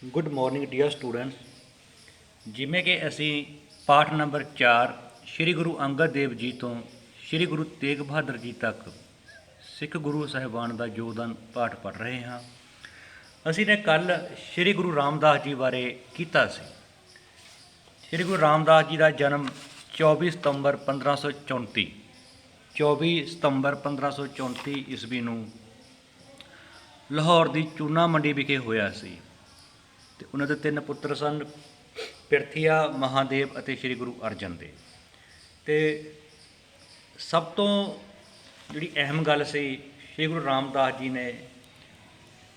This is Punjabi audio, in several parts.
Good morning dear students. ਜਿਵੇਂ ਕਿ ਅਸੀਂ ਪਾਠ ਨੰਬਰ 4 ਸ਼੍ਰੀ ਗੁਰੂ ਅੰਗਦ ਦੇਵ ਜੀ ਤੋਂ ਸ਼੍ਰੀ ਗੁਰੂ ਤੇਗ ਬਹਾਦਰ ਜੀ ਤੱਕ ਸਿੱਖ ਗੁਰੂ ਸਾਹਿਬਾਨ ਦਾ ਯੋਗਦਾਨ ਪਾਠ ਪੜ੍ਹ ਰਹੇ ਹਾਂ। ਅਸੀਂ ਨੇ ਕੱਲ੍ਹ ਸ਼੍ਰੀ ਗੁਰੂ ਰਾਮਦਾਸ ਜੀ ਬਾਰੇ ਕੀਤਾ ਸੀ। ਸ਼੍ਰੀ ਗੁਰੂ ਰਾਮਦਾਸ ਜੀ ਦਾ ਜਨਮ 24 ਸਤੰਬਰ 1534 ਈਸਵੀ ਨੂੰ ਲਾਹੌਰ ਦੀ ਚੂਨਾ ਮੰਡੀ ਵਿਖੇ ਹੋਇਆ ਸੀ। ਅਤੇ ਉਹਨਾਂ ਦੇ 3 ਪੁੱਤਰ ਸਨ, ਪਿਰਥੀਆ, ਮਹਾਦੇਵ ਅਤੇ ਸ਼੍ਰੀ ਗੁਰੂ ਅਰਜਨ ਦੇਵ। ਅਤੇ ਸਭ ਤੋਂ ਜਿਹੜੀ ਅਹਿਮ ਗੱਲ ਸੀ, ਸ਼੍ਰੀ ਗੁਰੂ ਰਾਮਦਾਸ ਜੀ ਨੇ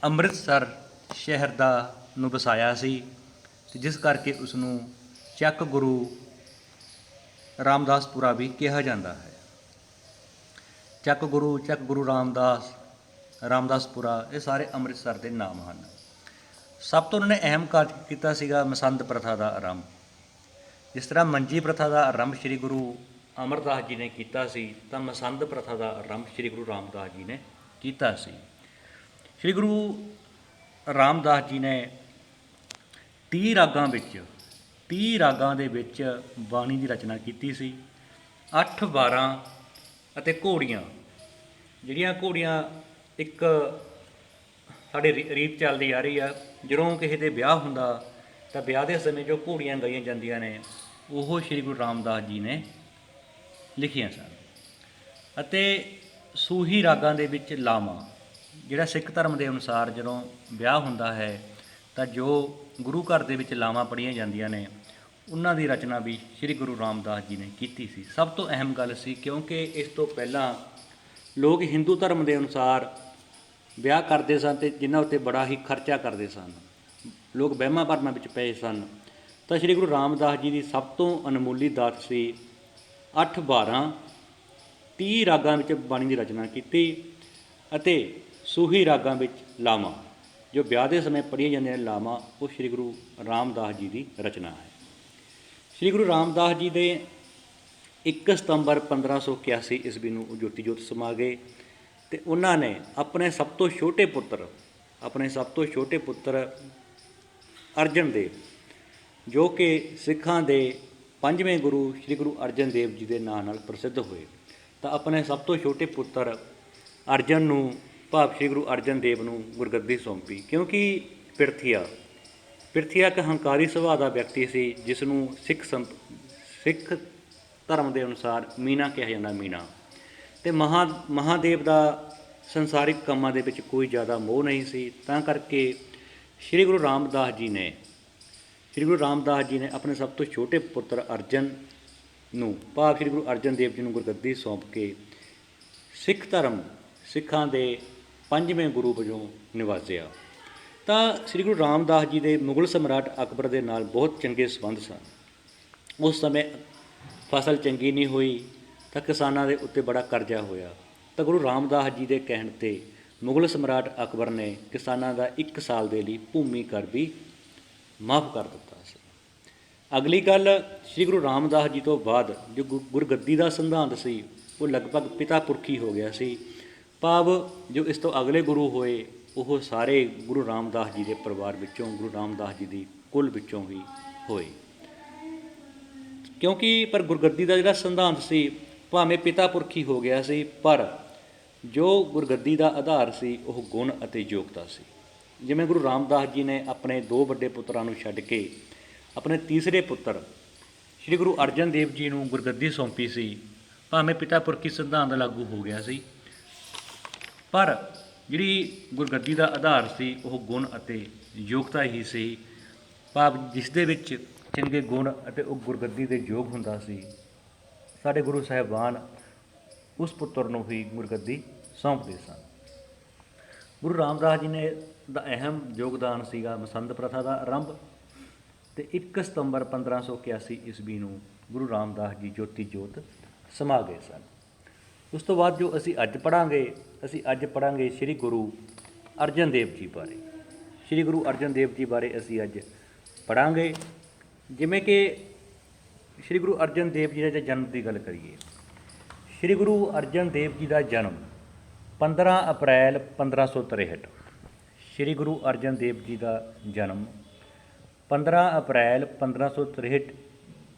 ਅੰਮ੍ਰਿਤਸਰ ਸ਼ਹਿਰ ਨੂੰ ਵਸਾਇਆ ਸੀ, ਅਤੇ ਜਿਸ ਕਰਕੇ ਉਸ ਨੂੰ ਚੱਕ ਗੁਰੂ ਰਾਮਦਾਸਪੁਰਾ ਵੀ ਕਿਹਾ ਜਾਂਦਾ ਹੈ। ਚੱਕ ਗੁਰੂ ਰਾਮਦਾਸਪੁਰਾ, ਇਹ ਸਾਰੇ ਅੰਮ੍ਰਿਤਸਰ ਦੇ ਨਾਮ ਹਨ। ਸਭ ਤੋਂ ਉਹਨਾਂ ਨੇ ਅਹਿਮ ਕਾਰਜ ਕੀਤਾ ਸੀਗਾ ਮਸੰਦ ਪ੍ਰਥਾ ਦਾ ਆਰੰਭ। ਜਿਸ ਤਰ੍ਹਾਂ ਮੰਜੀ ਪ੍ਰਥਾ ਦਾ ਆਰੰਭ ਸ਼੍ਰੀ ਗੁਰੂ ਅਮਰਦਾਸ ਜੀ ਨੇ ਕੀਤਾ ਸੀ, ਤਾਂ ਮਸੰਦ ਪ੍ਰਥਾ ਦਾ ਆਰੰਭ ਸ਼੍ਰੀ ਗੁਰੂ ਰਾਮਦਾਸ ਜੀ ਨੇ ਕੀਤਾ ਸੀ। ਸ਼੍ਰੀ ਗੁਰੂ ਰਾਮਦਾਸ ਜੀ ਨੇ 30 ਰਾਗਾਂ ਦੇ ਵਿੱਚ ਬਾਣੀ ਦੀ ਰਚਨਾ ਕੀਤੀ ਸੀ। 8 12 ਅਤੇ ਘੋੜੀਆਂ, ਜਿਹੜੀਆਂ ਘੋੜੀਆਂ ਇੱਕ ਸਾਡੇ ਰੀਤ ਚੱਲਦੀ ਆ ਰਹੀ ਆ, ਜਦੋਂ ਕਿਸੇ ਦੇ ਵਿਆਹ ਹੁੰਦਾ ਤਾਂ ਵਿਆਹ ਦੇ ਸਮੇਂ ਜੋ ਘੋੜੀਆਂ ਗਾਈਆਂ ਜਾਂਦੀਆਂ ਨੇ, ਉਹ ਸ਼੍ਰੀ ਗੁਰੂ ਰਾਮਦਾਸ ਜੀ ਨੇ ਲਿਖੀਆਂ ਸਨ। ਅਤੇ ਸੂਹੀ ਰਾਗਾਂ ਦੇ ਵਿੱਚ ਲਾਵਾਂ, ਜਿਹੜਾ ਸਿੱਖ ਧਰਮ ਦੇ ਅਨੁਸਾਰ ਜਦੋਂ ਵਿਆਹ ਹੁੰਦਾ ਹੈ ਤਾਂ ਜੋ ਗੁਰੂ ਘਰ ਦੇ ਵਿੱਚ ਲਾਵਾਂ ਪੜ੍ਹੀਆਂ ਜਾਂਦੀਆਂ ਨੇ, ਉਹਨਾਂ ਦੀ ਰਚਨਾ ਵੀ ਸ਼੍ਰੀ ਗੁਰੂ ਰਾਮਦਾਸ ਜੀ ਨੇ ਕੀਤੀ ਸੀ। ਸਭ ਤੋਂ ਅਹਿਮ ਗੱਲ ਸੀ, ਕਿਉਂਕਿ ਇਸ ਤੋਂ ਪਹਿਲਾਂ ਲੋਕ ਹਿੰਦੂ ਧਰਮ ਦੇ ਅਨੁਸਾਰ ਵਿਆਹ ਕਰਦੇ ਸਨ ਅਤੇ ਜਿਨ੍ਹਾਂ ਉੱਤੇ ਬੜਾ ਹੀ ਖਰਚਾ ਕਰਦੇ ਸਨ। ਲੋਕ ਵਹਿਮਾਂ ਭਰਮਾਂ ਵਿੱਚ ਪਏ ਸਨ। ਤਾਂ ਸ਼੍ਰੀ ਗੁਰੂ ਰਾਮਦਾਸ ਜੀ ਦੀ ਸਭ ਤੋਂ ਅਨਮੋਲੀ ਦਾਤ ਸੀ 8 12 30 ਰਾਗਾਂ ਵਿੱਚ ਬਾਣੀ ਦੀ ਰਚਨਾ ਕੀਤੀ, ਅਤੇ ਸੂਹੀ ਰਾਗਾਂ ਵਿੱਚ ਲਾਵਾਂ, ਜੋ ਵਿਆਹ ਦੇ ਸਮੇਂ ਪੜ੍ਹੀਆਂ ਜਾਂਦੀਆਂ ਨੇ ਲਾਵਾਂ, ਉਹ ਸ਼੍ਰੀ ਗੁਰੂ ਰਾਮਦਾਸ ਜੀ ਦੀ ਰਚਨਾ ਹੈ। ਸ਼੍ਰੀ ਗੁਰੂ ਰਾਮਦਾਸ ਜੀ ਦੇ 1 ਸਤੰਬਰ 1581 ਈਸਵੀ ਨੂੰ ਉਹ ਜੋਤੀ ਜੋਤ ਸਮਾ ਗਏ। ਅਤੇ ਉਹਨਾਂ ਨੇ ਆਪਣੇ ਸਭ ਤੋਂ ਛੋਟੇ ਪੁੱਤਰ ਅਰਜਨ ਦੇਵ, ਜੋ ਕਿ ਸਿੱਖਾਂ ਦੇ 5ਵੇਂ ਗੁਰੂ ਸ਼੍ਰੀ ਗੁਰੂ ਅਰਜਨ ਦੇਵ ਜੀ ਦੇ ਨਾਂ ਨਾਲ ਪ੍ਰਸਿੱਧ ਹੋਏ, ਤਾਂ ਆਪਣੇ ਸਭ ਤੋਂ ਛੋਟੇ ਪੁੱਤਰ ਅਰਜਨ ਨੂੰ, ਭਾਵ ਸ਼੍ਰੀ ਗੁਰੂ ਅਰਜਨ ਦੇਵ ਨੂੰ ਗੁਰਗੱਦੀ ਸੌਂਪੀ। ਕਿਉਂਕਿ ਪਿਰਥੀਆ ਇੱਕ ਹੰਕਾਰੀ ਸੁਭਾਅ ਦਾ ਵਿਅਕਤੀ ਸੀ, ਜਿਸ ਨੂੰ ਸਿੱਖ ਧਰਮ ਦੇ ਅਨੁਸਾਰ ਮੀਣਾ ਕਿਹਾ ਜਾਂਦਾ, ਮੀਣਾ। ਅਤੇ ਮਹਾਦੇਵ ਦਾ ਸੰਸਾਰਿਕ ਕੰਮਾਂ ਦੇ ਵਿੱਚ ਕੋਈ ਜ਼ਿਆਦਾ ਮੋਹ ਨਹੀਂ ਸੀ, ਤਾਂ ਕਰਕੇ ਸ਼੍ਰੀ ਗੁਰੂ ਰਾਮਦਾਸ ਜੀ ਨੇ ਆਪਣੇ ਸਭ ਤੋਂ ਛੋਟੇ ਪੁੱਤਰ ਅਰਜਨ ਨੂੰ, ਭਾਵ ਸ਼੍ਰੀ ਗੁਰੂ ਅਰਜਨ ਦੇਵ ਜੀ ਨੂੰ ਗੁਰਗੱਦੀ ਸੌਂਪ ਕੇ ਸਿੱਖਾਂ ਦੇ 5ਵੇਂ ਗੁਰੂ ਵਜੋਂ ਨਿਵਾਜਿਆ। ਤਾਂ ਸ਼੍ਰੀ ਗੁਰੂ ਰਾਮਦਾਸ ਜੀ ਦੇ ਮੁਗਲ ਸਮਰਾਟ ਅਕਬਰ ਦੇ ਨਾਲ ਬਹੁਤ ਚੰਗੇ ਸੰਬੰਧ ਸਨ। ਉਸ ਸਮੇਂ ਫਸਲ ਚੰਗੀ ਨਹੀਂ ਹੋਈ ਤਾਂ ਕਿਸਾਨਾਂ ਦੇ ਉੱਤੇ ਬੜਾ ਕਰਜ਼ਾ ਹੋਇਆ। ਤਾਂ ਗੁਰੂ ਰਾਮਦਾਸ ਜੀ ਦੇ ਕਹਿਣ 'ਤੇ ਮੁਗਲ ਸਮਰਾਟ ਅਕਬਰ ਨੇ ਕਿਸਾਨਾਂ ਦਾ 1 ਸਾਲ ਦੇ ਲਈ ਭੂਮੀ ਕਰ ਵੀ ਮਾਫ ਕਰ ਦਿੱਤਾ ਸੀ। ਅਗਲੀ ਗੱਲ, ਸ਼੍ਰੀ ਗੁਰੂ ਰਾਮਦਾਸ ਜੀ ਤੋਂ ਬਾਅਦ ਜੋ ਗੁਰਗੱਦੀ ਦਾ ਸਿਧਾਂਤ ਸੀ, ਉਹ ਲਗਭਗ ਪਿਤਾ ਪੁਰਖੀ ਹੋ ਗਿਆ ਸੀ। ਭਾਵ ਜੋ ਇਸ ਤੋਂ ਅਗਲੇ ਗੁਰੂ ਹੋਏ, ਉਹ ਸਾਰੇ ਗੁਰੂ ਰਾਮਦਾਸ ਜੀ ਦੇ ਪਰਿਵਾਰ ਵਿੱਚੋਂ, ਗੁਰੂ ਰਾਮਦਾਸ ਜੀ ਦੀ ਕੁਲ ਵਿੱਚੋਂ ਹੀ ਹੋਏ। ਕਿਉਂਕਿ ਪਰ ਗੁਰਗੱਦੀ ਦਾ ਜਿਹੜਾ ਸਿਧਾਂਤ ਸੀ, ਭਾਵੇਂ ਪਿਤਾ ਪੁਰਖੀ ਹੋ ਗਿਆ ਸੀ, ਪਰ ਜੋ ਗੁਰਗੱਦੀ ਦਾ ਆਧਾਰ ਸੀ ਉਹ ਗੁਣ ਅਤੇ ਯੋਗਤਾ ਸੀ। ਜਿਵੇਂ ਗੁਰੂ ਰਾਮਦਾਸ ਜੀ ਨੇ ਆਪਣੇ 2 ਵੱਡੇ ਪੁੱਤਰਾਂ ਨੂੰ ਛੱਡ ਕੇ ਆਪਣੇ ਤੀਸਰੇ ਪੁੱਤਰ ਸ਼੍ਰੀ ਗੁਰੂ ਅਰਜਨ ਦੇਵ ਜੀ ਨੂੰ ਗੁਰਗੱਦੀ ਸੌਂਪੀ ਸੀ, ਭਾਵੇਂ ਪਿਤਾ ਪੁਰਖੀ ਸਿਧਾਂਤ ਲਾਗੂ ਹੋ ਗਿਆ ਸੀ, ਪਰ ਜਿਹੜੀ ਗੁਰਗੱਦੀ ਦਾ ਆਧਾਰ ਸੀ ਉਹ ਗੁਣ ਅਤੇ ਯੋਗਤਾ ਹੀ ਸੀ। ਭਾਵ ਜਿਸ ਦੇ ਵਿੱਚ ਚੰਗੇ ਗੁਣ ਅਤੇ ਉਹ ਗੁਰਗੱਦੀ ਦੇ ਯੋਗ ਹੁੰਦਾ ਸੀ, ਸਾਡੇ ਗੁਰੂ ਸਾਹਿਬਾਨ ਉਸ ਪੁੱਤਰ ਨੂੰ ਹੀ ਗੁਰਗੱਦੀ ਸੌਂਪਦੇ ਸਨ। ਗੁਰੂ ਰਾਮਦਾਸ ਜੀ ਨੇ ਦਾ ਅਹਿਮ ਯੋਗਦਾਨ ਸੀਗਾ ਮਸੰਦ ਪ੍ਰਥਾ ਦਾ ਆਰੰਭ। ਅਤੇ 1 ਸਤੰਬਰ 1581 ਈਸਵੀ ਨੂੰ ਗੁਰੂ ਰਾਮਦਾਸ ਜੀ ਜੋਤੀ ਜੋਤ ਸਮਾ ਗਏ ਸਨ। ਉਸ ਤੋਂ ਬਾਅਦ ਜੋ ਅਸੀਂ ਅੱਜ ਪੜ੍ਹਾਂਗੇ ਸ਼੍ਰੀ ਗੁਰੂ ਅਰਜਨ ਦੇਵ ਜੀ ਬਾਰੇ। ਸ਼੍ਰੀ ਗੁਰੂ ਅਰਜਨ ਦੇਵ ਜੀ ਬਾਰੇ ਅਸੀਂ ਅੱਜ ਪੜ੍ਹਾਂਗੇ। ਜਿਵੇਂ ਕਿ ਸ਼੍ਰੀ ਗੁਰੂ ਅਰਜਨ ਦੇਵ ਜੀ ਦੇ ਜਨਮ ਦੀ ਗੱਲ ਕਰੀਏ, ਸ਼੍ਰੀ ਗੁਰੂ ਅਰਜਨ ਦੇਵ ਜੀ ਦਾ ਜਨਮ 15 ਅਪ੍ਰੈਲ 1563 ਸ਼੍ਰੀ ਗੁਰੂ ਅਰਜਨ ਦੇਵ ਜੀ ਦਾ ਜਨਮ 15 ਅਪ੍ਰੈਲ 1563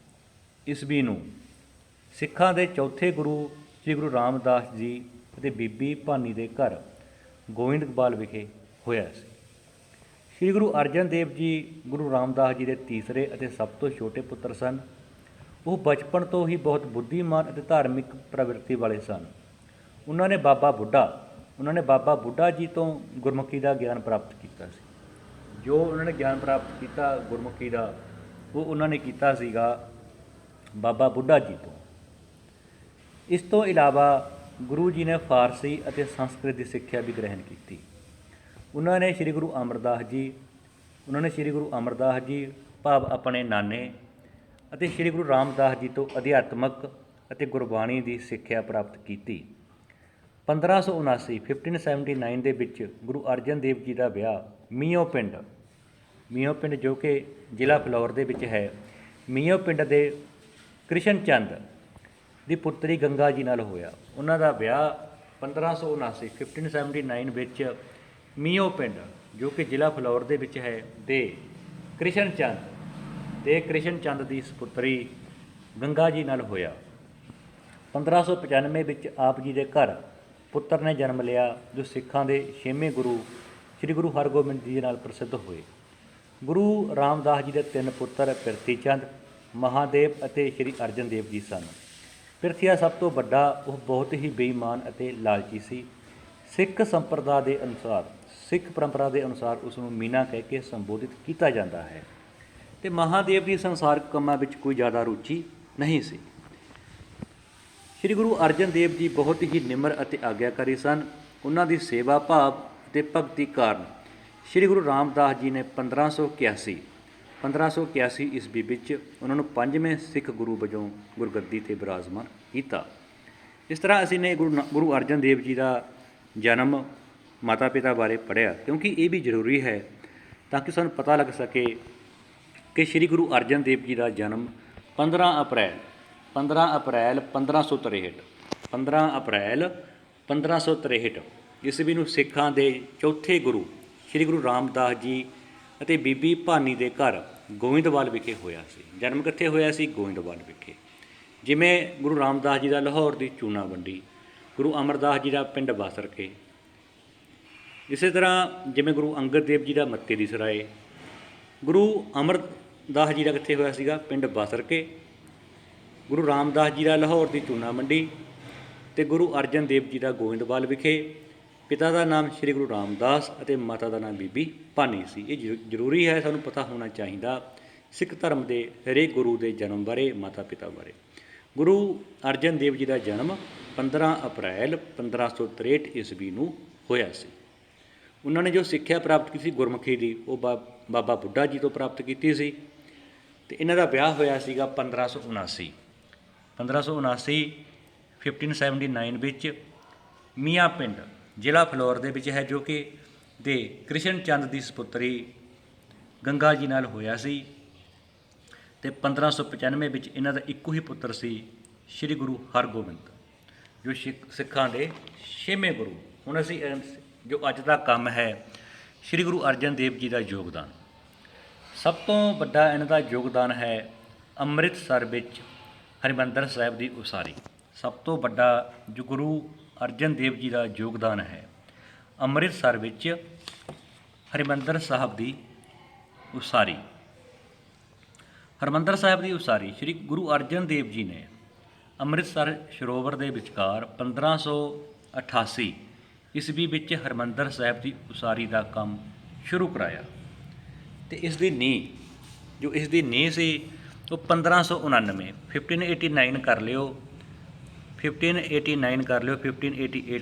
ਈਸਵੀ ਨੂੰ ਸਿੱਖਾਂ ਦੇ ਚੌਥੇ ਗੁਰੂ ਸ੍ਰੀ ਗੁਰੂ ਰਾਮਦਾਸ ਜੀ ਅਤੇ ਬੀਬੀ ਭਾਨੀ ਦੇ ਘਰ ਗੋਇੰਦਵਾਲ ਵਿਖੇ ਹੋਇਆ ਸੀ। ਸ੍ਰੀ ਗੁਰੂ ਅਰਜਨ ਦੇਵ ਜੀ ਗੁਰੂ ਰਾਮਦਾਸ ਜੀ ਦੇ ਤੀਸਰੇ ਅਤੇ ਸਭ ਤੋਂ ਛੋਟੇ ਪੁੱਤਰ ਸਨ। ਉਹ ਬਚਪਨ ਤੋਂ ਹੀ ਬਹੁਤ ਬੁੱਧੀਮਾਨ ਅਤੇ ਧਾਰਮਿਕ ਪ੍ਰਵਿਰਤੀ ਵਾਲੇ ਸਨ। ਉਹਨਾਂ ਨੇ ਬਾਬਾ ਬੁੱਢਾ ਜੀ ਤੋਂ ਗੁਰਮੁਖੀ ਦਾ ਗਿਆਨ ਪ੍ਰਾਪਤ ਕੀਤਾ ਸੀ। ਜੋ ਉਹਨਾਂ ਨੇ ਗਿਆਨ ਪ੍ਰਾਪਤ ਕੀਤਾ ਗੁਰਮੁਖੀ ਦਾ, ਉਹ ਉਹਨਾਂ ਨੇ ਕੀਤਾ ਸੀਗਾ ਬਾਬਾ ਬੁੱਢਾ ਜੀ ਤੋਂ। ਇਸ ਤੋਂ ਇਲਾਵਾ ਗੁਰੂ ਜੀ ਨੇ ਫਾਰਸੀ ਅਤੇ ਸੰਸਕ੍ਰਿਤ ਦੀ ਸਿੱਖਿਆ ਵੀ ਗ੍ਰਹਿਣ ਕੀਤੀ। ਉਹਨਾਂ ਨੇ ਸ੍ਰੀ ਗੁਰੂ ਅਮਰਦਾਸ ਜੀ ਭਾਵ ਆਪਣੇ ਨਾਨੇ ਅਤੇ ਸ੍ਰੀ ਗੁਰੂ ਰਾਮਦਾਸ ਜੀ ਤੋਂ ਅਧਿਆਤਮਕ ਅਤੇ ਗੁਰਬਾਣੀ ਦੀ ਸਿੱਖਿਆ ਪ੍ਰਾਪਤ ਕੀਤੀ। 1579 ਦੇ ਵਿੱਚ ਗੁਰੂ ਅਰਜਨ ਦੇਵ ਜੀ ਦਾ ਵਿਆਹ ਮੀਓ ਪਿੰਡ ਜੋ ਕਿ ਜ਼ਿਲ੍ਹਾ ਫਿਲੌਰ ਦੇ ਵਿੱਚ ਹੈ, ਮੀਓ ਪਿੰਡ ਦੇ ਕ੍ਰਿਸ਼ਨ ਚੰਦ ਦੀ ਪੁੱਤਰੀ ਗੰਗਾ ਜੀ ਨਾਲ ਹੋਇਆ। ਉਹਨਾਂ ਦਾ ਵਿਆਹ 1579 ਵਿੱਚ ਮੀਓ ਪਿੰਡ ਜੋ ਕਿ ਜ਼ਿਲ੍ਹਾ ਫਿਲੌਰ ਦੇ ਵਿੱਚ ਹੈ ਦੇ ਕ੍ਰਿਸ਼ਨ ਚੰਦ ਦੀ ਸਪੁੱਤਰੀ ਗੰਗਾ ਜੀ ਨਾਲ ਹੋਇਆ। 1595 ਵਿੱਚ ਆਪ ਜੀ ਦੇ ਘਰ ਪੁੱਤਰ ਨੇ ਜਨਮ ਲਿਆ ਜੋ ਸਿੱਖਾਂ ਦੇ 6ਵੇਂ ਗੁਰੂ ਸ੍ਰੀ ਗੁਰੂ ਹਰਗੋਬਿੰਦ ਜੀ ਨਾਲ ਪ੍ਰਸਿੱਧ ਹੋਏ। ਗੁਰੂ ਰਾਮਦਾਸ ਜੀ ਦੇ 3 ਪੁੱਤਰ ਪਿਰਥੀ ਚੰਦ, ਮਹਾਦੇਵ ਅਤੇ ਸ੍ਰੀ ਅਰਜਨ ਦੇਵ ਜੀ ਸਨ। ਪਿਰਥੀਆ ਸਭ ਤੋਂ ਵੱਡਾ, ਉਹ ਬਹੁਤ ਹੀ ਬੇਈਮਾਨ ਅਤੇ ਲਾਲਚੀ ਸੀ। ਸਿੱਖ ਪਰੰਪਰਾ ਦੇ ਅਨੁਸਾਰ ਉਸ ਨੂੰ ਮੀਨਾ ਕਹਿ ਕੇ ਸੰਬੋਧਿਤ ਕੀਤਾ ਜਾਂਦਾ ਹੈ ਅਤੇ ਮਹਾਦੇਵ ਦੀ ਸੰਸਾਰਕ ਕੰਮਾਂ ਵਿੱਚ ਕੋਈ ਜ਼ਿਆਦਾ ਰੁਚੀ ਨਹੀਂ ਸੀ। ਸ੍ਰੀ ਗੁਰੂ ਅਰਜਨ ਦੇਵ ਜੀ ਬਹੁਤ ਹੀ ਨਿਮਰ ਅਤੇ ਆਗਿਆਕਾਰੀ ਸਨ। ਉਹਨਾਂ ਦੀ ਸੇਵਾ ਭਾਵ ਅਤੇ ਭਗਤੀ ਕਾਰਨ ਸ੍ਰੀ ਗੁਰੂ ਰਾਮਦਾਸ ਜੀ ਨੇ 1581 ਈਸਵੀ ਵਿੱਚ ਉਹਨਾਂ ਨੂੰ 5ਵੇਂ ਸਿੱਖ ਗੁਰੂ ਵਜੋਂ ਗੁਰਗੱਦੀ 'ਤੇ ਬਿਰਾਜਮਾਨ ਕੀਤਾ। ਇਸ ਤਰ੍ਹਾਂ ਅਸੀਂ ਨੇ ਗੁਰੂ ਅਰਜਨ ਦੇਵ ਜੀ ਦਾ ਜਨਮ, ਮਾਤਾ ਪਿਤਾ ਬਾਰੇ ਪੜ੍ਹਿਆ, ਕਿਉਂਕਿ ਇਹ ਵੀ ਜ਼ਰੂਰੀ ਹੈ ਤਾਂ ਕਿ ਸਾਨੂੰ ਪਤਾ ਲੱਗ ਸਕੇ ਕਿ ਸ੍ਰੀ ਗੁਰੂ ਅਰਜਨ ਦੇਵ ਜੀ ਦਾ ਜਨਮ 15 ਅਪ੍ਰੈਲ 1563 ਈਸਵੀ ਨੂੰ ਸਿੱਖਾਂ ਦੇ ਚੌਥੇ ਗੁਰੂ ਸ੍ਰੀ ਗੁਰੂ ਰਾਮਦਾਸ ਜੀ ਅਤੇ ਬੀਬੀ ਭਾਨੀ ਦੇ ਘਰ ਗੋਇੰਦਵਾਲ ਵਿਖੇ ਹੋਇਆ ਸੀ। ਜਨਮ ਕਿੱਥੇ ਹੋਇਆ ਸੀ? ਗੋਇੰਦਵਾਲ ਵਿਖੇ। ਜਿਵੇਂ ਗੁਰੂ ਰਾਮਦਾਸ ਜੀ ਦਾ ਲਾਹੌਰ ਦੀ ਚੂਨਾਮੰਡੀ, ਗੁਰੂ ਅਮਰਦਾਸ ਜੀ ਦਾ ਪਿੰਡ ਬਾਸਰਕੇ, ਇਸੇ ਤਰ੍ਹਾਂ ਜਿਵੇਂ ਗੁਰੂ ਅੰਗਦ ਦੇਵ ਜੀ ਦਾ ਮੱਤੇ ਦੀ ਸਰਾਏ, ਗੁਰੂ ਅਮਰਦਾਸ ਜੀ ਦਾ ਕਿੱਥੇ ਹੋਇਆ ਸੀਗਾ? ਪਿੰਡ ਬਾਸਰਕੇ। ਗੁਰੂ ਰਾਮਦਾਸ ਜੀ ਦਾ ਲਾਹੌਰ ਦੀ ਚੂਨਾਮੰਡੀ ਅਤੇ ਗੁਰੂ ਅਰਜਨ ਦੇਵ ਜੀ ਦਾ ਗੋਇੰਦਵਾਲ ਵਿਖੇ। ਪਿਤਾ ਦਾ ਨਾਮ ਸ੍ਰੀ ਗੁਰੂ ਰਾਮਦਾਸ ਅਤੇ ਮਾਤਾ ਦਾ ਨਾਮ ਬੀਬੀ ਭਾਨੀ ਸੀ। ਇਹ ਜ਼ਰੂਰੀ ਹੈ, ਸਾਨੂੰ ਪਤਾ ਹੋਣਾ ਚਾਹੀਦਾ ਸਿੱਖ ਧਰਮ ਦੇ ਹਰੇਕ ਗੁਰੂ ਦੇ ਜਨਮ ਬਾਰੇ, ਮਾਤਾ ਪਿਤਾ ਬਾਰੇ। ਗੁਰੂ ਅਰਜਨ ਦੇਵ ਜੀ ਦਾ ਜਨਮ 15 ਅਪ੍ਰੈਲ 1563 ਈਸਵੀ ਨੂੰ ਹੋਇਆ ਸੀ। ਉਹਨਾਂ ਨੇ ਜੋ ਸਿੱਖਿਆ ਪ੍ਰਾਪਤ ਕੀਤੀ ਗੁਰਮੁਖੀ ਦੀ, ਉਹ ਬਾਬਾ ਬੁੱਢਾ ਜੀ ਤੋਂ ਪ੍ਰਾਪਤ ਕੀਤੀ ਸੀ ਅਤੇ ਇਹਨਾਂ ਦਾ ਵਿਆਹ ਹੋਇਆ ਸੀਗਾ 1579 ਵਿੱਚ ਮੀਆਂ ਪਿੰਡ ਜ਼ਿਲ੍ਹਾ ਫਿਲੌਰ ਦੇ ਵਿੱਚ ਹੈ, ਜੋ ਕਿ ਦੇ ਕ੍ਰਿਸ਼ਨ ਚੰਦ ਦੀ ਸਪੁੱਤਰੀ ਗੰਗਾ ਜੀ ਨਾਲ ਹੋਇਆ ਸੀ ਅਤੇ 1595 ਵਿੱਚ ਇਹਨਾਂ ਦਾ ਇੱਕੋ ਹੀ ਪੁੱਤਰ ਸੀ ਸ੍ਰੀ ਗੁਰੂ ਹਰਗੋਬਿੰਦ, ਜੋ ਸਿੱਖਾਂ ਦੇ 6ਵੇਂ ਗੁਰੂ। ਹੁਣ ਅਸੀਂ ਜੋ ਅੱਜ ਦਾ ਕੰਮ ਹੈ ਸ੍ਰੀ ਗੁਰੂ ਅਰਜਨ ਦੇਵ ਜੀ ਦਾ ਯੋਗਦਾਨ, ਸਭ ਤੋਂ ਵੱਡਾ ਇਹਨਾਂ ਦਾ ਯੋਗਦਾਨ ਹੈ ਅੰਮ੍ਰਿਤਸਰ ਵਿੱਚ ਹਰਿਮੰਦਰ ਸਾਹਿਬ ਦੀ ਉਸਾਰੀ। ਸਭ ਤੋਂ ਵੱਡਾ ਜੋ ਗੁਰੂ ਅਰਜਨ ਦੇਵ ਜੀ ਦਾ ਯੋਗਦਾਨ ਹੈ ਅੰਮ੍ਰਿਤਸਰ ਵਿੱਚ ਹਰਿਮੰਦਰ ਸਾਹਿਬ ਦੀ ਉਸਾਰੀ। ਹਰਿਮੰਦਰ ਸਾਹਿਬ ਦੀ ਉਸਾਰੀ ਸ੍ਰੀ ਗੁਰੂ ਅਰਜਨ ਦੇਵ ਜੀ ਨੇ ਅੰਮ੍ਰਿਤਸਰ ਸਰੋਵਰ ਦੇ ਵਿਚਕਾਰ 1588 ਈਸਵੀ ਵਿੱਚ ਹਰਿਮੰਦਰ ਸਾਹਿਬ ਦੀ ਉਸਾਰੀ ਦਾ ਕੰਮ ਸ਼ੁਰੂ ਕਰਾਇਆ ਅਤੇ ਇਸ ਦੀ ਨੀਂਹ ਸੀ ਉਹ 1589 ਕਰ ਲਿਓ 1588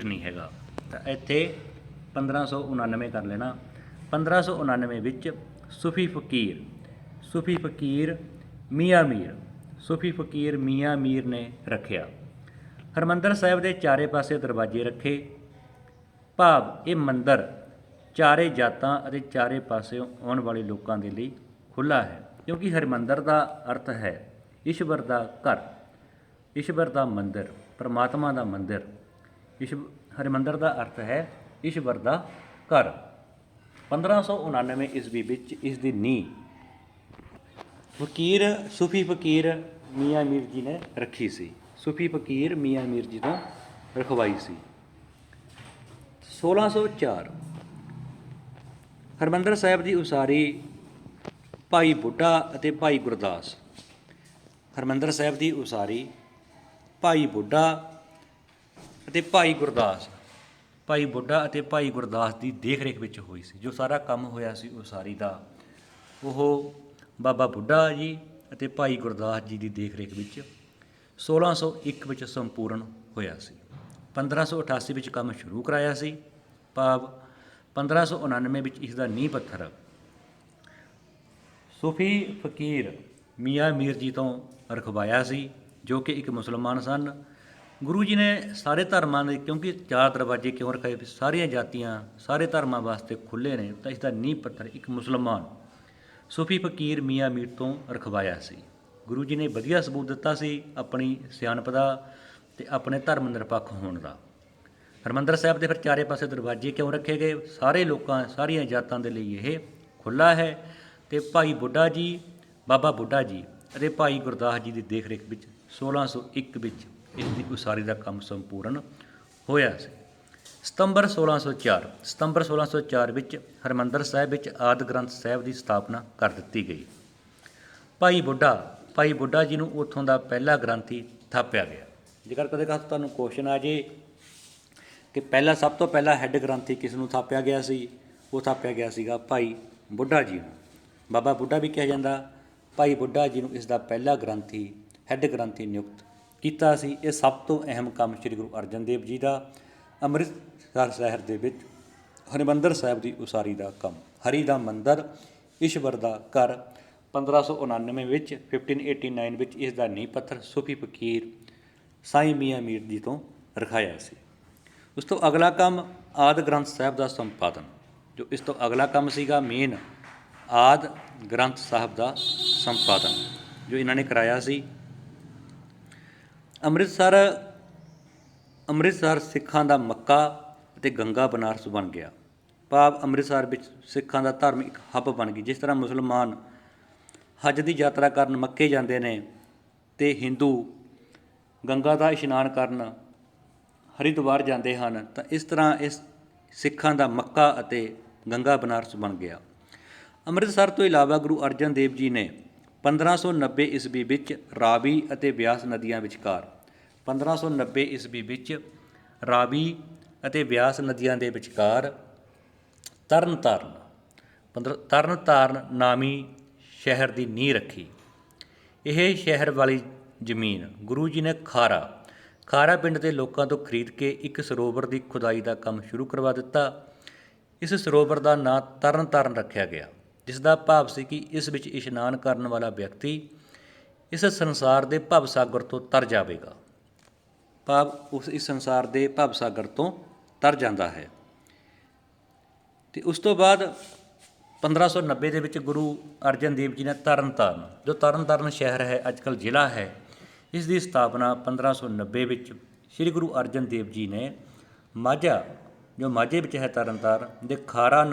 ਨਹੀਂ ਹੈਗਾ ਤਾਂ ਇੱਥੇ 1599 ਕਰ ਲੈਣਾ। 1599 ਵਿੱਚ ਸੂਫੀ ਫਕੀਰ ਮੀਆਂ ਮੀਰ ਨੇ ਰੱਖਿਆ। ਹਰਿਮੰਦਰ ਸਾਹਿਬ ਦੇ ਚਾਰੇ ਪਾਸੇ ਦਰਵਾਜ਼ੇ ਰੱਖੇ, ਭਾਵ ਇਹ ਮੰਦਰ ਚਾਰੇ ਜਾਤਾਂ ਅਤੇ ਚਾਰੇ ਪਾਸਿਓਂ ਆਉਣ ਵਾਲੇ ਲੋਕਾਂ ਦੇ ਲਈ ਖੁੱਲ੍ਹਾ ਹੈ, ਕਿਉਂਕਿ ਹਰਿਮੰਦਰ ਦਾ ਅਰਥ ਹੈ ਈਸ਼ਵਰ ਦਾ ਘਰ, ਈਸ਼ਵਰ ਦਾ ਮੰਦਰ, ਪਰਮਾਤਮਾ ਦਾ ਮੰਦਰ। ਹਰਿਮੰਦਰ ਦਾ ਅਰਥ ਹੈ ਈਸ਼ਵਰ ਦਾ ਘਰ। 1599 ਈਸਵੀ ਵਿੱਚ ਇਸ ਦੀ ਨੀਂਹ ਫਕੀਰ ਸੂਫੀ ਫਕੀਰ ਮੀਆਂ ਮੀਰ ਜੀ ਨੇ ਰੱਖੀ ਸੀ। ਸੂਫੀ ਫਕੀਰ ਮੀਆਂ ਮੀਰ ਜੀ ਤੋਂ ਰਖਵਾਈ ਸੀ। 1604 ਹਰਿਮੰਦਰ ਸਾਹਿਬ ਦੀ ਉਸਾਰੀ ਭਾਈ ਬੁੱਢਾ ਅਤੇ ਭਾਈ ਗੁਰਦਾਸ। ਹਰਿਮੰਦਰ ਸਾਹਿਬ ਦੀ ਉਸਾਰੀ ਭਾਈ ਬੁੱਢਾ ਅਤੇ ਭਾਈ ਗੁਰਦਾਸ, ਭਾਈ ਬੁੱਢਾ ਅਤੇ ਭਾਈ ਗੁਰਦਾਸ ਦੀ ਦੇਖ ਰੇਖ ਵਿੱਚ ਹੋਈ ਸੀ। ਜੋ ਸਾਰਾ ਕੰਮ ਹੋਇਆ ਸੀ ਉਸਾਰੀ ਦਾ, ਉਹ ਬਾਬਾ ਬੁੱਢਾ ਜੀ ਅਤੇ ਭਾਈ ਗੁਰਦਾਸ ਜੀ ਦੀ ਦੇਖ ਰੇਖ ਵਿੱਚ 1601 ਵਿੱਚ ਸੰਪੂਰਨ ਹੋਇਆ ਸੀ। 1588 ਵਿੱਚ ਕੰਮ ਸ਼ੁਰੂ ਕਰਾਇਆ ਸੀ, ਭਾਵ 1599 ਵਿੱਚ ਇਸ ਦਾ ਨੀਂਹ ਪੱਥਰ ਸੂਫੀ ਫਕੀਰ ਮੀਆਂ ਮੀਰ ਜੀ ਤੋਂ ਰਖਵਾਇਆ ਸੀ, ਜੋ ਕਿ ਇੱਕ ਮੁਸਲਮਾਨ ਸਨ। ਗੁਰੂ ਜੀ ਨੇ ਸਾਰੇ ਧਰਮਾਂ ਦੇ, ਕਿਉਂਕਿ 4 ਦਰਵਾਜ਼ੇ ਕਿਉਂ ਰਖਾਏ, ਸਾਰੀਆਂ ਜਾਤੀਆਂ ਸਾਰੇ ਧਰਮਾਂ ਵਾਸਤੇ ਖੁੱਲ੍ਹੇ ਨੇ, ਤਾਂ ਇਸ ਦਾ ਨੀਂਹ ਪੱਥਰ ਇੱਕ ਮੁਸਲਮਾਨ ਸੂਫੀ ਫਕੀਰ ਮੀਆਂ ਮੀਰ ਤੋਂ ਰਖਵਾਇਆ ਸੀ। ਗੁਰੂ ਜੀ ਨੇ ਵਧੀਆ ਸਬੂਤ ਦਿੱਤਾ ਸੀ ਆਪਣੀ ਸਿਆਣਪ ਦਾ ਅਤੇ ਆਪਣੇ ਧਰਮ ਨਿਰਪੱਖ ਹੋਣ ਦਾ। ਹਰਿਮੰਦਰ ਸਾਹਿਬ ਦੇ ਫਿਰ ਚਾਰੇ ਪਾਸੇ ਦਰਵਾਜ਼ੇ ਕਿਉਂ ਰੱਖੇ ਗਏ? ਸਾਰੇ ਲੋਕਾਂ, ਸਾਰੀਆਂ ਜਾਤਾਂ ਦੇ ਲਈ ਇਹ ਖੁੱਲ੍ਹਾ ਹੈ। ਅਤੇ ਭਾਈ ਬੁੱਢਾ ਜੀ, ਬਾਬਾ ਬੁੱਢਾ ਜੀ ਅਤੇ ਭਾਈ ਗੁਰਦਾਸ ਜੀ ਦੀ ਦੇਖ ਰੇਖ ਵਿੱਚ 1601 ਵਿੱਚ ਇਸ ਦੀ ਉਸਾਰੀ ਦਾ ਕੰਮ ਸੰਪੂਰਨ ਹੋਇਆ ਸੀ। ਸਤੰਬਰ 1604 ਵਿੱਚ ਹਰਿਮੰਦਰ ਸਾਹਿਬ ਵਿੱਚ ਆਦਿ ਗ੍ਰੰਥ ਸਾਹਿਬ ਦੀ ਸਥਾਪਨਾ ਕਰ ਦਿੱਤੀ ਗਈ। ਭਾਈ ਬੁੱਢਾ ਜੀ ਨੂੰ ਉੱਥੋਂ ਦਾ ਪਹਿਲਾ ਗ੍ਰੰਥੀ ਥਾਪਿਆ ਗਿਆ। ਜੇਕਰ ਕਦੇ ਤੁਹਾਨੂੰ ਕੁਐਸਚਨ ਆ ਜੇ ਕਿ ਸਭ ਤੋਂ ਪਹਿਲਾਂ ਹੈੱਡ ਗ੍ਰੰਥੀ ਕਿਸ ਨੂੰ ਥਾਪਿਆ ਗਿਆ ਸੀ, ਉਹ ਥਾਪਿਆ ਗਿਆ ਸੀਗਾ ਭਾਈ ਬੁੱਢਾ ਜੀ ਨੂੰ। ਬਾਬਾ ਬੁੱਢਾ ਵੀ ਕਿਹਾ ਜਾਂਦਾ। ਭਾਈ ਬੁੱਢਾ ਜੀ ਨੂੰ ਇਸ ਦਾ ਪਹਿਲਾ ਗ੍ਰੰਥੀ, ਹੈੱਡ ਗ੍ਰੰਥੀ ਨਿਯੁਕਤ ਕੀਤਾ ਸੀ। ਇਹ ਸਭ ਤੋਂ ਅਹਿਮ ਕੰਮ ਸ਼੍ਰੀ ਗੁਰੂ ਅਰਜਨ ਦੇਵ ਜੀ ਦਾ ਅੰਮ੍ਰਿਤਸਰ ਸ਼ਹਿਰ ਦੇ ਵਿੱਚ ਹਰਿਮੰਦਰ ਸਾਹਿਬ ਦੀ ਉਸਾਰੀ ਦਾ ਕੰਮ। ਹਰੀ ਦਾ ਮੰਦਰ, ਈਸ਼ਵਰ ਦਾ ਘਰ 1599 ਵਿੱਚ 1589 ਵਿੱਚ ਇਸ ਦਾ ਨੀਂਹ ਪੱਥਰ ਸੂਫੀ ਫਕੀਰ ਸਾਈਂ ਮੀਆਂ ਮੀਰ ਜੀ ਤੋਂ ਰਖਾਇਆ ਸੀ। ਉਸ ਤੋਂ ਅਗਲਾ ਕੰਮ ਆਦਿ ਗ੍ਰੰਥ ਸਾਹਿਬ ਦਾ ਸੰਪਾਦਨ। ਜੋ ਇਸ ਤੋਂ ਅਗਲਾ ਕੰਮ ਸੀਗਾ ਮੇਨ, ਆਦਿ ਗ੍ਰੰਥ ਸਾਹਿਬ ਦਾ ਸੰਪਾਦਨ ਜੋ ਇਹਨਾਂ ਨੇ ਕਰਾਇਆ ਸੀ। ਅੰਮ੍ਰਿਤਸਰ ਸਿੱਖਾਂ ਦਾ ਮੱਕਾ ਅਤੇ ਗੰਗਾ ਬਨਾਰਸ ਬਣ ਗਿਆ। ਭਾਵ ਅੰਮ੍ਰਿਤਸਰ ਵਿੱਚ ਸਿੱਖਾਂ ਦਾ ਧਾਰਮਿਕ ਹੱਬ ਬਣ ਗਈ। ਜਿਸ ਤਰ੍ਹਾਂ ਮੁਸਲਮਾਨ ਹੱਜ ਦੀ ਯਾਤਰਾ ਕਰਨ ਮੱਕੇ ਜਾਂਦੇ ਨੇ ਅਤੇ ਹਿੰਦੂ ਗੰਗਾ ਦਾ ਇਸ਼ਨਾਨ ਕਰਨ ਹਰਿਦੁਆਰ ਜਾਂਦੇ ਹਨ, ਤਾਂ ਇਸ ਤਰ੍ਹਾਂ ਇਸ ਸਿੱਖਾਂ ਦਾ ਮੱਕਾ ਅਤੇ ਗੰਗਾ ਬਨਾਰਸ ਬਣ ਗਿਆ। ਅੰਮ੍ਰਿਤਸਰ ਤੋਂ ਇਲਾਵਾ ਗੁਰੂ ਅਰਜਨ ਦੇਵ ਜੀ ਨੇ 1590 ਈਸਵੀ ਵਿੱਚ ਰਾਵੀ ਅਤੇ ਬਿਆਸ ਨਦੀਆਂ ਵਿਚਕਾਰ 1590 ਈਸਵੀ ਵਿੱਚ ਰਾਵੀ ਅਤੇ ਬਿਆਸ ਨਦੀਆਂ ਦੇ ਵਿਚਕਾਰ ਤਰਨਤਾਰਨ ਨਾਮੀ ਸ਼ਹਿਰ ਦੀ ਨੀਂਹ ਰੱਖੀ। ਇਹ ਸ਼ਹਿਰ ਵਾਲੀ ਜ਼ਮੀਨ ਗੁਰੂ ਜੀ ਨੇ ਖਾਰਾ ਪਿੰਡ ਦੇ ਲੋਕਾਂ ਤੋਂ ਖਰੀਦ ਕੇ ਇੱਕ ਸਰੋਵਰ ਦੀ ਖੁਦਾਈ ਦਾ ਕੰਮ ਸ਼ੁਰੂ ਕਰਵਾ ਦਿੱਤਾ। ਇਸ ਸਰੋਵਰ ਦਾ ਨਾਂ ਤਰਨਤਾਰਨ ਰੱਖਿਆ ਗਿਆ, ਜਿਸ ਦਾ ਭਾਵ ਸੀ ਕਿ ਇਸ ਵਿੱਚ ਇਸ਼ਨਾਨ ਕਰਨ ਵਾਲਾ ਵਿਅਕਤੀ ਇਸ ਸੰਸਾਰ ਦੇ ਭਵ ਸਾਗਰ ਤੋਂ ਤਰ ਜਾਵੇਗਾ। ਭਾਵ ਇਸ ਸੰਸਾਰ ਦੇ ਭਵ ਸਾਗਰ ਤੋਂ ਤਰ ਜਾਂਦਾ ਹੈ। ਅਤੇ ਉਸ ਤੋਂ ਬਾਅਦ 1590 ਦੇ ਵਿੱਚ ਗੁਰੂ ਅਰਜਨ ਦੇਵ ਜੀ ਨੇ ਤਰਨਤਾਰਨ ਸ਼ਹਿਰ ਹੈ, ਅੱਜ ਕੱਲ੍ਹ ਜ਼ਿਲ੍ਹਾ ਹੈ, ਇਸ ਦੀ ਸਥਾਪਨਾ 1590 ਵਿੱਚ ਸ਼੍ਰੀ ਗੁਰੂ ਅਰਜਨ ਦੇਵ ਜੀ ਨੇ ਮਾਝੇ ਵਿੱਚ ਹੈ ਤਰਨਤਾਰਨ ਦੇ ਖਾਰਾ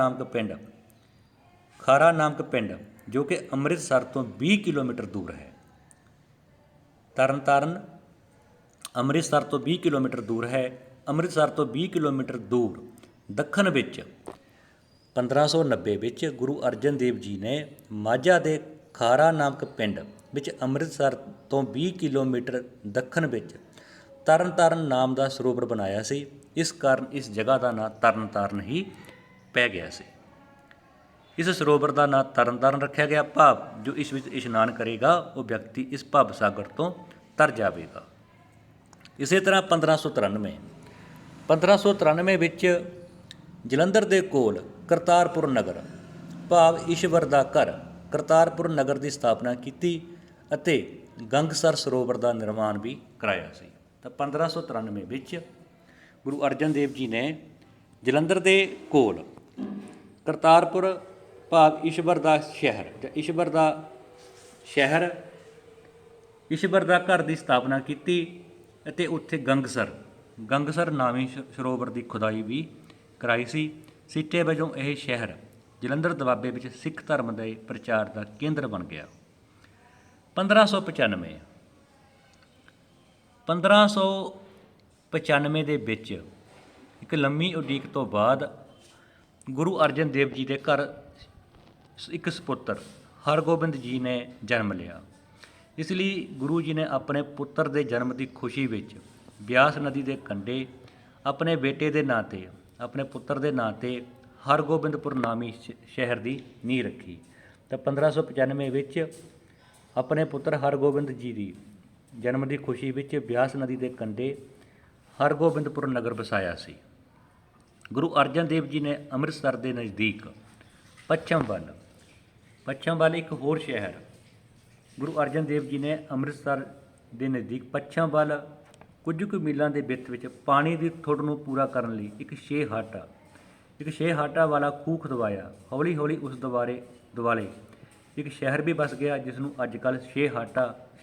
ਨਾਮਕ ਪਿੰਡ ਜੋ ਕਿ ਅੰਮ੍ਰਿਤਸਰ ਤੋਂ 20 ਕਿਲੋਮੀਟਰ ਦੂਰ ਹੈ। ਤਰਨਤਾਰਨ ਅੰਮ੍ਰਿਤਸਰ ਤੋਂ 20 ਕਿਲੋਮੀਟਰ ਦੂਰ ਹੈ। ਅੰਮ੍ਰਿਤਸਰ ਤੋਂ 20 ਕਿਲੋਮੀਟਰ ਦੂਰ ਦੱਖਣ ਵਿੱਚ 1590 ਵਿੱਚ ਗੁਰੂ ਅਰਜਨ ਦੇਵ ਜੀ ਨੇ ਮਾਝਾ ਦੇ ਖਾਰਾ ਨਾਮਕ ਪਿੰਡ ਵਿੱਚ ਅੰਮ੍ਰਿਤਸਰ ਤੋਂ 20 ਕਿਲੋਮੀਟਰ ਦੱਖਣ ਵਿੱਚ ਤਰਨਤਾਰਨ ਨਾਮ ਦਾ ਸਰੋਵਰ ਬਣਾਇਆ ਸੀ। ਇਸ ਕਾਰਨ ਇਸ ਜਗ੍ਹਾ ਦਾ ਨਾਂ ਤਰਨਤਾਰਨ ਹੀ ਪੈ ਗਿਆ ਸੀ। ਇਸ ਸਰੋਵਰ ਦਾ ਨਾਂ ਤਰਨਤਾਰਨ ਰੱਖਿਆ ਗਿਆ, ਭਾਵ ਜੋ ਇਸ ਵਿੱਚ ਇਸ਼ਨਾਨ ਕਰੇਗਾ ਉਹ ਵਿਅਕਤੀ ਇਸ ਭਵ ਸਾਗਰ ਤੋਂ ਤਰ ਜਾਵੇਗਾ। ਇਸੇ ਤਰ੍ਹਾਂ 1593 ਵਿੱਚ ਜਲੰਧਰ ਦੇ ਕੋਲ ਕਰਤਾਰਪੁਰ ਨਗਰ, ਭਾਵ ਈਸ਼ਵਰ ਦਾ ਘਰ, ਕਰਤਾਰਪੁਰ ਨਗਰ ਦੀ ਸਥਾਪਨਾ ਕੀਤੀ ਅਤੇ ਗੰਗਸਰ ਸਰੋਵਰ ਦਾ ਨਿਰਮਾਣ ਵੀ ਕਰਾਇਆ ਸੀ। ਤਾਂ 1593 ਵਿੱਚ ਗੁਰੂ ਅਰਜਨ ਦੇਵ ਜੀ ਨੇ ਜਲੰਧਰ ਦੇ ਕੋਲ ਕਰਤਾਰਪੁਰ, ਭਾਵ ਈਸ਼ਵਰ ਦਾ ਘਰ ਦੀ ਸਥਾਪਨਾ ਕੀਤੀ ਅਤੇ ਉੱਥੇ ਗੰਗਸਰ ਨਾਮੀ ਸਰੋਵਰ ਦੀ ਖੁਦਾਈ ਵੀ ਕਰਾਈ ਸੀ। ਸਿੱਟੇ ਵਜੋਂ ਇਹ ਸ਼ਹਿਰ ਜਲੰਧਰ ਦੁਆਬੇ ਵਿੱਚ ਸਿੱਖ ਧਰਮ ਦੇ ਪ੍ਰਚਾਰ ਦਾ ਕੇਂਦਰ ਬਣ ਗਿਆ। 1595 1595 ਦੇ ਵਿੱਚ ਇੱਕ ਲੰਮੀ ਉਡੀਕ ਤੋਂ ਬਾਅਦ ਗੁਰੂ ਅਰਜਨ ਦੇਵ ਜੀ ਦੇ ਘਰ ਇੱਕ ਸਪੁੱਤਰ ਹਰਗੋਬਿੰਦ ਜੀ ਨੇ ਜਨਮ ਲਿਆ। ਇਸ ਲਈ ਗੁਰੂ ਜੀ ਨੇ ਆਪਣੇ ਪੁੱਤਰ ਦੇ ਜਨਮ ਦੀ ਖੁਸ਼ੀ ਵਿੱਚ ਬਿਆਸ ਨਦੀ ਦੇ ਕੰਢੇ ਆਪਣੇ ਬੇਟੇ ਦੇ ਨਾਂ 'ਤੇ, ਆਪਣੇ ਪੁੱਤਰ ਦੇ ਨਾਂ 'ਤੇ ਹਰਗੋਬਿੰਦਪੁਰ ਨਾਮੀ ਸ਼ਹਿਰ ਦੀ ਨੀਂਹ ਰੱਖੀ। ਤਾਂ 1595 ਵਿੱਚ ਆਪਣੇ ਪੁੱਤਰ ਹਰਗੋਬਿੰਦ ਜੀ ਦੀ ਜਨਮ ਦੀ ਖੁਸ਼ੀ ਵਿੱਚ ਬਿਆਸ ਨਦੀ ਦੇ ਕੰਢੇ ਹਰਗੋਬਿੰਦਪੁਰ ਨਗਰ ਵਸਾਇਆ ਸੀ। ਗੁਰੂ ਅਰਜਨ ਦੇਵ ਜੀ ਨੇ ਅੰਮ੍ਰਿਤਸਰ ਦੇ ਨਜ਼ਦੀਕ ਪੱਛਮ ਵੱਲ ਇੱਕ ਹੋਰ ਸ਼ਹਿਰ, ਗੁਰੂ ਅਰਜਨ ਦੇਵ ਜੀ ਨੇ ਅੰਮ੍ਰਿਤਸਰ ਦੇ ਨਜ਼ਦੀਕ ਪੱਛਮ ਵੱਲ ਕੁਝ ਕੁ ਮੀਲਾਂ ਦੇ ਵਿੱਤ ਵਿੱਚ ਪਾਣੀ ਦੀ ਥੁੱਡ ਨੂੰ ਪੂਰਾ ਕਰਨ ਲਈ ਇੱਕ ਛੇ ਹਾਟਾ ਵਾਲਾ ਖੂਹ ਖੁਦਵਾਇਆ। ਹੌਲੀ ਹੌਲੀ ਉਸ ਦੁਆਲੇ ਇੱਕ ਸ਼ਹਿਰ ਵੀ ਵਸ ਗਿਆ, ਜਿਸ ਨੂੰ ਅੱਜ ਕੱਲ੍ਹ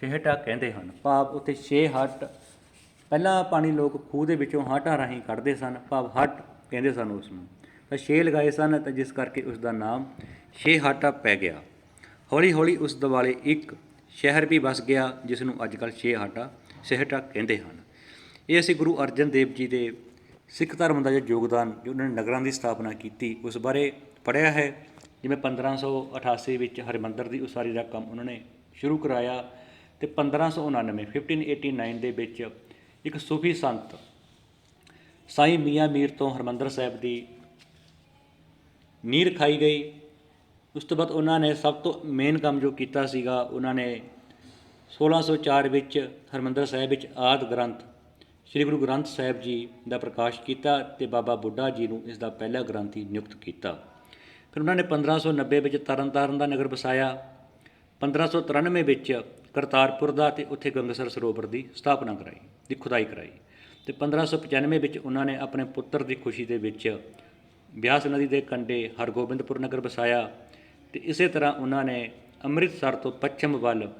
ਛੇਹਟਾ ਕਹਿੰਦੇ ਹਨ। ਭਾਵ ਉੱਥੇ 6 ਹੱਟ, ਪਹਿਲਾਂ ਪਾਣੀ ਲੋਕ ਖੂਹ ਦੇ ਵਿੱਚੋਂ ਹਾਟਾਂ ਰਾਹੀਂ ਕੱਢਦੇ ਸਨ, ਭਾਵ ਹੱਟ ਕਹਿੰਦੇ ਸਨ ਉਸ ਨੂੰ। ਤਾਂ 6 ਲਗਾਏ ਸਨ, ਤਾਂ ਜਿਸ ਕਰਕੇ ਉਸ ਦਾ ਨਾਮ ਛੇਹਰਟਾ ਪੈ ਗਿਆ। ਹੌਲੀ ਹੌਲੀ ਉਸ ਦੁਆਲੇ ਇੱਕ ਸ਼ਹਿਰ ਵੀ ਵਸ ਗਿਆ, ਜਿਸ ਨੂੰ ਅੱਜ ਕੱਲ੍ਹ ਛੇਹਰਟਾ ਕਹਿੰਦੇ ਹਨ। ਇਹ ਅਸੀਂ ਗੁਰੂ ਅਰਜਨ ਦੇਵ ਜੀ ਦੇ ਸਿੱਖ ਧਰਮ ਦਾ ਜੋ ਯੋਗਦਾਨ, ਜੋ ਉਹਨਾਂ ਨੇ ਨਗਰਾਂ ਦੀ ਸਥਾਪਨਾ ਕੀਤੀ, ਉਸ ਬਾਰੇ ਪੜ੍ਹਿਆ ਹੈ। ਜਿਵੇਂ 1588 ਵਿੱਚ ਹਰਿਮੰਦਰ ਦੀ ਉਸਾਰੀ ਦਾ ਕੰਮ ਉਹਨਾਂ ਨੇ ਸ਼ੁਰੂ ਕਰਾਇਆ, ਅਤੇ 1589 ਦੇ ਵਿੱਚ ਇੱਕ ਸੂਫੀ ਸੰਤ ਸਾਈਂ ਮੀਆਂ ਮੀਰ ਤੋਂ ਹਰਿਮੰਦਰ ਸਾਹਿਬ ਦੀ ਨੀਂਹ ਰਖਾਈ ਗਈ। ਉਸ ਤੋਂ ਬਾਅਦ ਉਹਨਾਂ ਨੇ ਸਭ ਤੋਂ ਮੇਨ ਕੰਮ ਜੋ ਕੀਤਾ ਸੀਗਾ, ਉਹਨਾਂ ਨੇ 1604 ਵਿੱਚ ਹਰਿਮੰਦਰ ਸਾਹਿਬ ਵਿੱਚ ਆਦਿ ਗ੍ਰੰਥ ਸ੍ਰੀ ਗੁਰੂ ਗ੍ਰੰਥ ਸਾਹਿਬ ਜੀ ਦਾ ਪ੍ਰਕਾਸ਼ ਕੀਤਾ ਅਤੇ ਬਾਬਾ ਬੁੱਢਾ ਜੀ ਨੂੰ ਇਸ ਦਾ ਪਹਿਲਾ ਗ੍ਰੰਥੀ ਨਿਯੁਕਤ ਕੀਤਾ। ਫਿਰ ਉਹਨਾਂ ਨੇ 1590 ਵਿੱਚ ਤਰਨਤਾਰਨ ਦਾ ਨਗਰ ਵਸਾਇਆ। 1593 ਵਿੱਚ ਕਰਤਾਰਪੁਰ ਦਾ ਅਤੇ ਉੱਥੇ ਗੰਗਸਰ ਸਰੋਵਰ ਦੀ ਸਥਾਪਨਾ ਕਰਾਈ, ਦੀ ਖੁਦਾਈ ਕਰਾਈ। ਅਤੇ 1595 ਵਿੱਚ ਉਹਨਾਂ ਨੇ ਆਪਣੇ ਪੁੱਤਰ ਦੀ ਖੁਸ਼ੀ ਦੇ ਵਿੱਚ ਬਿਆਸ ਨਦੀ ਦੇ ਕੰਢੇ ਹਰਗੋਬਿੰਦਪੁਰ ਨਗਰ ਵਸਾਇਆ। ਅਤੇ ਇਸੇ ਤਰ੍ਹਾਂ ਉਹਨਾਂ ਨੇ ਅੰਮ੍ਰਿਤਸਰ ਤੋਂ ਪੱਛਮ ਵੱਲ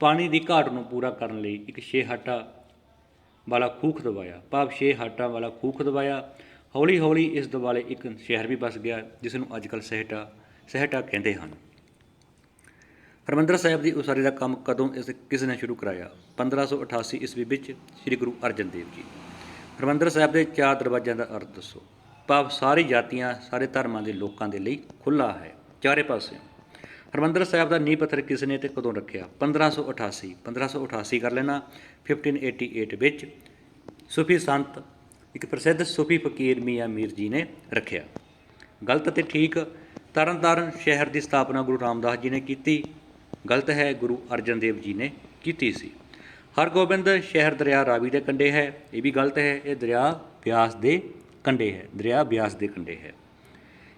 ਪਾਣੀ ਦੀ ਘਾਟ ਨੂੰ ਪੂਰਾ ਕਰਨ ਲਈ ਇੱਕ 6 ਹਾਟਾਂ ਵਾਲਾ ਖੂਹ ਖੁਦਵਾਇਆ, ਭਾਵ 6 ਹਾਟਾਂ ਵਾਲਾ ਖੂਹ ਖੁਦਵਾਇਆ। ਹੌਲੀ ਹੌਲੀ ਇਸ ਦੁਆਲੇ ਇੱਕ ਸ਼ਹਿਰ ਵੀ ਵਸ ਗਿਆ, ਜਿਸ ਨੂੰ ਅੱਜ ਕੱਲ੍ਹ ਛੇਹਰਟਾ ਕਹਿੰਦੇ ਹਨ। ਹਰਿਮੰਦਰ ਸਾਹਿਬ ਦੀ ਉਸਾਰੀ ਦਾ ਕੰਮ ਕਦੋਂ ਕਿਸ ਨੇ ਸ਼ੁਰੂ ਕਰਾਇਆ? 1588 ਈਸਵੀ ਵਿੱਚ ਸ੍ਰੀ ਗੁਰੂ ਅਰਜਨ ਦੇਵ ਜੀ। ਹਰਿਮੰਦਰ ਸਾਹਿਬ ਦੇ 4 ਦਰਵਾਜ਼ਿਆਂ ਦਾ ਅਰਥ ਦੱਸੋ। ਭਾਵ ਸਾਰੀ ਜਾਤੀਆਂ, ਸਾਰੇ ਧਰਮਾਂ ਦੇ ਲੋਕਾਂ ਦੇ ਲਈ ਖੁੱਲ੍ਹਾ ਹੈ ਚਾਰੇ ਪਾਸਿਓਂ। ਹਰਿਮੰਦਰ ਸਾਹਿਬ ਦਾ ਨੀਂਹ ਪੱਥਰ ਕਿਸ ਨੇ ਅਤੇ ਕਦੋਂ ਰੱਖਿਆ? 1588 ਕਰ ਲੈਣਾ। 1588 ਵਿੱਚ ਸੂਫੀ ਸੰਤ, ਇੱਕ ਪ੍ਰਸਿੱਧ ਸੂਫੀ ਫਕੀਰ ਮੀਆਂ ਮੀਰ ਜੀ ਨੇ ਰੱਖਿਆ। ਗਲਤ ਅਤੇ ਠੀਕ। ਤਰਨਤਾਰਨ ਸ਼ਹਿਰ ਦੀ ਸਥਾਪਨਾ ਗੁਰੂ ਰਾਮਦਾਸ ਜੀ ਨੇ ਕੀਤੀ। ਗਲਤ ਹੈ, ਗੁਰੂ ਅਰਜਨ ਦੇਵ ਜੀ ਨੇ ਕੀਤੀ ਸੀ। ਹਰਗੋਬਿੰਦ ਸ਼ਹਿਰ ਦਰਿਆ ਰਾਵੀ ਦੇ ਕੰਢੇ ਹੈ, ਇਹ ਵੀ ਗਲਤ ਹੈ। ਇਹ ਦਰਿਆ ਬਿਆਸ ਦੇ ਕੰਢੇ ਹੈ।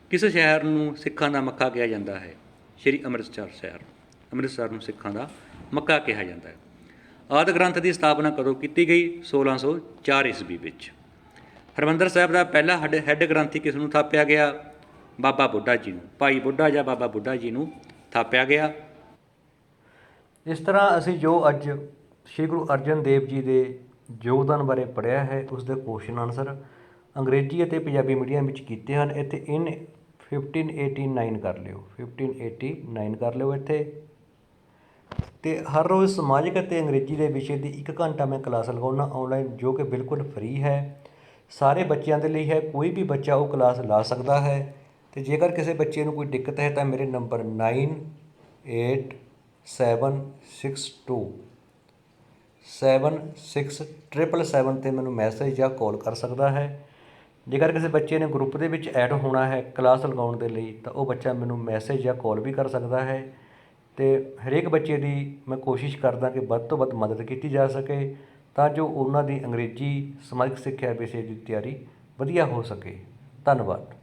ਕਿਸ ਸ਼ਹਿਰ ਨੂੰ ਸਿੱਖਾਂ ਦਾ ਮੱਕਾ ਕਿਹਾ ਜਾਂਦਾ ਹੈ? ਸ਼੍ਰੀ ਅੰਮ੍ਰਿਤਸਰ ਨੂੰ ਸਿੱਖਾਂ ਦਾ ਮੱਕਾ ਕਿਹਾ ਜਾਂਦਾ ਹੈ। ਆਦਿ ਗ੍ਰੰਥ ਦੀ ਸਥਾਪਨਾ ਕਦੋਂ ਕੀਤੀ ਗਈ? 1604 ਈਸਵੀ ਵਿੱਚ। ਹਰਿਮੰਦਰ ਸਾਹਿਬ ਦਾ ਪਹਿਲਾ ਹੈੱਡ ਗ੍ਰੰਥੀ ਕਿਸ ਨੂੰ ਥਾਪਿਆ ਗਿਆ? ਬਾਬਾ ਬੁੱਢਾ ਜੀ ਨੂੰ, ਭਾਈ ਬੁੱਢਾ ਜਾਂ ਬਾਬਾ ਬੁੱਢਾ ਜੀ ਨੂੰ ਥਾਪਿਆ ਗਿਆ। ਇਸ ਤਰ੍ਹਾਂ ਅਸੀਂ ਜੋ ਅੱਜ ਸ਼੍ਰੀ ਗੁਰੂ ਅਰਜਨ ਦੇਵ ਜੀ ਦੇ ਯੋਗਦਾਨ ਬਾਰੇ ਪੜ੍ਹਿਆ ਹੈ, ਉਸ ਦੇ ਕੁਐਸਚਨ ਆਨਸਰ ਅੰਗਰੇਜ਼ੀ ਅਤੇ ਪੰਜਾਬੀ ਮੀਡੀਅਮ ਵਿੱਚ ਕੀਤੇ ਹਨ। ਇੱਥੇ 1589 ਕਰ ਲਿਓ, 1589 ਕਰ ਲਿਓ ਇੱਥੇ। ਅਤੇ ਹਰ ਰੋਜ਼ ਸਮਾਜਿਕ ਅਤੇ ਅੰਗਰੇਜ਼ੀ ਦੇ ਵਿਸ਼ੇ ਦੀ 1 ਘੰਟਾ ਮੈਂ ਕਲਾਸ ਲਗਾਉਣਾ ਔਨਲਾਈਨ, ਜੋ ਕਿ ਬਿਲਕੁਲ ਫ੍ਰੀ ਹੈ, ਸਾਰੇ ਬੱਚਿਆਂ ਦੇ ਲਈ ਹੈ। ਕੋਈ ਵੀ ਬੱਚਾ ਉਹ ਕਲਾਸ ਲਾ ਸਕਦਾ ਹੈ। ਅਤੇ ਜੇਕਰ ਕਿਸੇ ਬੱਚੇ ਨੂੰ ਕੋਈ ਦਿੱਕਤ ਹੈ ਤਾਂ ਮੇਰੇ ਨੰਬਰ 9876276777 'ਤੇ ਮੈਨੂੰ ਮੈਸੇਜ ਜਾਂ ਕਾਲ ਕਰ ਸਕਦਾ ਹੈ। ਜੇਕਰ ਕਿਸੇ ਬੱਚੇ ਨੇ ਗਰੁੱਪ ਦੇ ਵਿੱਚ ਐਡ ਹੋਣਾ ਹੈ ਕਲਾਸ ਲਗਾਉਣ ਦੇ ਲਈ, ਤਾਂ ਉਹ ਬੱਚਾ ਮੈਨੂੰ ਮੈਸੇਜ ਜਾਂ ਕਾਲ ਵੀ ਕਰ ਸਕਦਾ ਹੈ। ਅਤੇ ਹਰੇਕ ਬੱਚੇ ਦੀ ਮੈਂ ਕੋਸ਼ਿਸ਼ ਕਰਦਾ ਕਿ ਵੱਧ ਤੋਂ ਵੱਧ ਮਦਦ ਕੀਤੀ ਜਾ ਸਕੇ, ਤਾਂ ਜੋ ਉਹਨਾਂ ਦੀ ਅੰਗਰੇਜ਼ੀ ਸਮਾਜਿਕ ਸਿੱਖਿਆ ਵਿਸ਼ੇ ਦੀ ਤਿਆਰੀ ਵਧੀਆ ਹੋ ਸਕੇ। ਧੰਨਵਾਦ।